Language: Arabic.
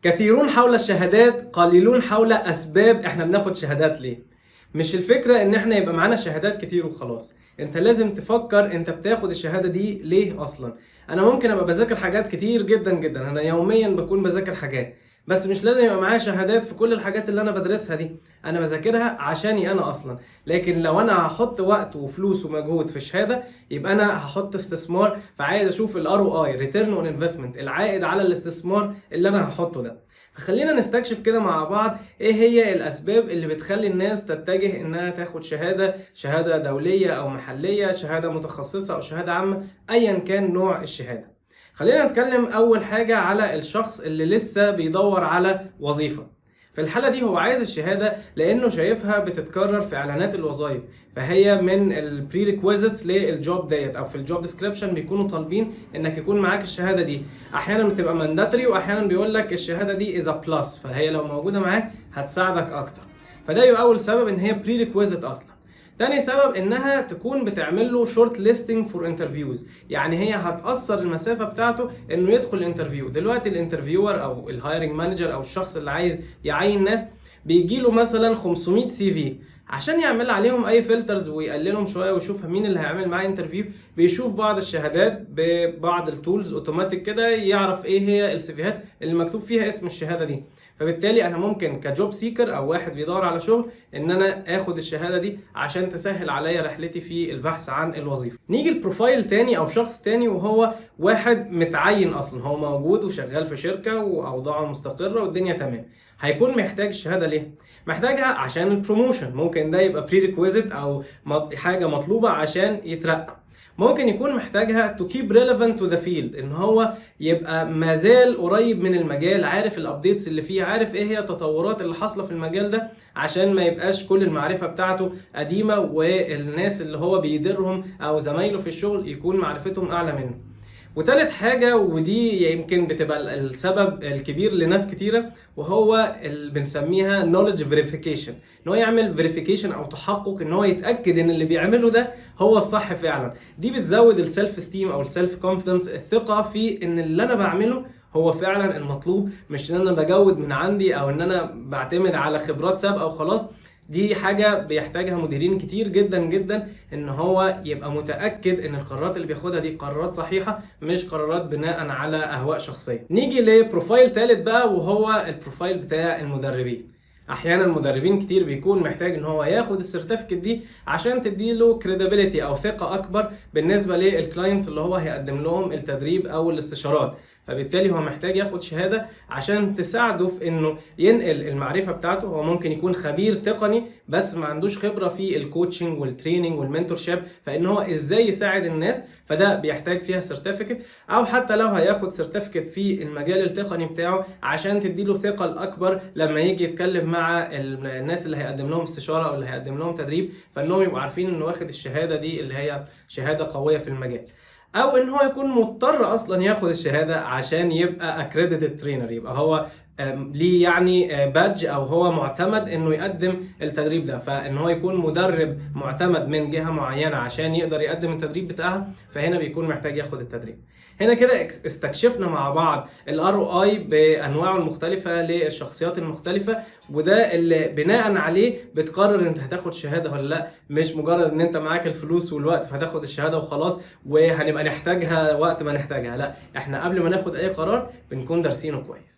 كثيرون حول الشهادات، قليلون حول أسباب إحنا بناخد شهادات ليه. مش الفكرة إن إحنا يبقى معانا شهادات كتير وخلاص، أنت لازم تفكر أنت بتاخد الشهادة دي ليه أصلا. أنا ممكن أبقى بذاكر حاجات كتير جدا جدا، أنا يوميا بكون بذاكر حاجات، بس مش لازم يبقى معايا شهادات في كل الحاجات اللي أنا بدرسها دي. أنا بذاكرها عشاني أنا أصلا، لكن لو أنا هحط وقت وفلوس ومجهود في الشهادة يبقى أنا هحط استثمار، فعايز أشوف ال ROI Return on Investment، العائد على الاستثمار اللي أنا هحطه ده. فخلينا نستكشف كده مع بعض ايه هي الاسباب اللي بتخلي الناس تتجه انها تاخد شهادة دولية او محلية، شهادة متخصصة او شهادة عامة، ايا كان نوع الشهادة. خلينا نتكلم اول حاجة على الشخص اللي لسه بيدور على وظيفة. في الحالة دي هو عايز الشهادة لأنه شايفها بتتكرر في إعلانات الوظائف، فهي من البريريكويزيتس للجوب ديت، أو في الجوب ديسكريبشن بيكونوا طالبين إنك يكون معاك الشهادة دي. أحيانا بتبقى مانداتري، وأحيانا بيقول لك الشهادة دي إز بلس، فهي لو موجودة معاك هتساعدك أكتر. فده يبقى أول سبب إن هي بريريكويزيت أصلا. تاني سبب انها تكون بتعمل له شورت ليستنج فور انترفيوز، يعني هي هتأثر المسافه بتاعته انه يدخل الانترفيو. دلوقتي الانترفيور او الهايرنج مانجر او الشخص اللي عايز يعين ناس بيجي له مثلا 500 سي في، عشان يعمل عليهم اي فلترز ويقللهم شويه ويشوف مين اللي هيعمل معاه انترفيو، بيشوف بعض الشهادات ببعض التولز اوتوماتيك كده، يعرف ايه هي السيفيهات اللي مكتوب فيها اسم الشهاده دي. فبالتالي انا ممكن كجوب سيكر او واحد بيدور على شغل ان انا اخد الشهاده دي عشان تسهل عليا رحلتي في البحث عن الوظيفه. نيجي لبروفايل تاني او شخص تاني، وهو واحد متعين اصلا، هو موجود وشغال في شركه واوضاعه مستقره والدنيا تمام. هيكون محتاج الشهاده ليه؟ محتاجها عشان البروموشن، ممكن ده يبقى بريريكويزيت او حاجه مطلوبه عشان يترقى. ممكن يكون محتاجها to keep relevant to the field، ان هو يبقى مازال قريب من المجال، عارف الابديتس اللي فيه، عارف ايه هي التطورات اللي حاصله في المجال ده، عشان ما يبقاش كل المعرفه بتاعته قديمه والناس اللي هو بيديرهم او زمايله في الشغل يكون معرفتهم اعلى منه. وتالت حاجة، ودي يمكن بتبقى السبب الكبير لناس كتيرة، وهو اللي بنسميها knowledge verification، ان هو يعمل verification او تحقق، ان هو يتأكد ان اللي بيعمله ده هو الصح فعلا. دي بتزود السيلف استيم او السيلف كونفيدنس، الثقة في ان اللي انا بعمله هو فعلا المطلوب، مش ان انا بجود من عندي او ان انا بعتمد على خبرات سابقة وخلاص. دي حاجة بيحتاجها مديرين كتير جدا جدا، ان هو يبقى متأكد ان القرارات اللي بياخدها دي قرارات صحيحة، مش قرارات بناء على اهواء شخصية. نيجي لبروفايل ثالث بقى، وهو البروفايل بتاع المدربين. احيانا المدربين كتير بيكون محتاج ان هو ياخد السيرتيفيكت دي عشان تديله كريديبيليتي او ثقة اكبر بالنسبة للكلاينتس اللي هو هيقدم لهم التدريب او الاستشارات. فبالتالي هو محتاج ياخد شهادة عشان تساعده في انه ينقل المعرفة بتاعته. هو ممكن يكون خبير تقني بس ما عندوش خبرة في الكوتشنج والتريننج والمنتورشيب، فان هو ازاي يساعد الناس، فده بيحتاج فيها سيرتيفيكت. او حتى لو هياخد سيرتيفيكت في المجال التقني بتاعه عشان تديله ثقة الاكبر لما يجي يتكلم مع الناس اللي هيقدم لهم استشارة او اللي هيقدم لهم تدريب، فانهم يبقوا عارفين انه واخد الشهادة دي اللي هي شهادة قوية في المجال. او ان هو يكون مضطر اصلا ياخد الشهاده عشان يبقى accredited trainer، يبقى هو ليه يعني بادج، او هو معتمد انه يقدم التدريب ده، فان هو يكون مدرب معتمد من جهه معينه عشان يقدر يقدم التدريب بتاعها، فهنا بيكون محتاج ياخد التدريب. هنا كده استكشفنا مع بعض ال ROI بانواعه المختلفه للشخصيات المختلفه، وده اللي بناء عليه بتقرر انت هتاخد شهاده ولا لا. مش مجرد ان انت معاك الفلوس والوقت فهتاخد الشهاده وخلاص وهنبقى نحتاجها وقت ما نحتاجها، لا، احنا قبل ما ناخد اي قرار بنكون دارسينه كويس.